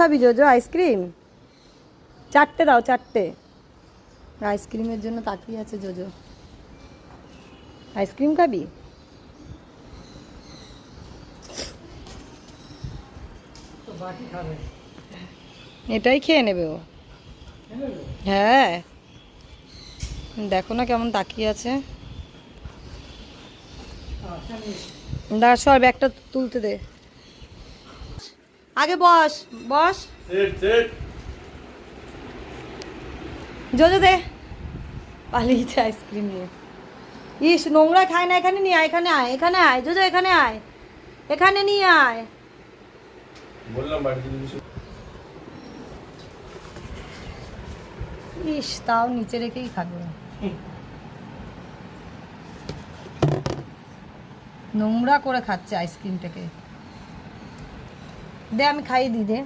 খাবি JoJo ice cream? চারটে দাও, চারটে। আইসক্রিমের জন্য তাকিয়ে আছে জোজো। আইসক্রিম খাবি? এটাই খেয়ে নেবে ও। হ্যাঁ, দেখো না কেমন তাকিয়ে আছে। দাঁড়া, সর, ব্যাগটা তুলতে দে। আগে বস, বস। জোজো দে। পালিয়েছে আইসক্রিম নিয়ে। ইস, নোংরা খায় না। এখানে নিয়ে আয়, এখানে আয়, এখানে আয় জোজো, এখানে আয়, এখানে নিয়ে আয়। বললাম বাড়িতে ইস, তাও নিচে রেখেই খাবে। নোংরা করে খাচ্ছে আইসক্রিমটাকে। দে, আমি খাইয়ে দিই, দে।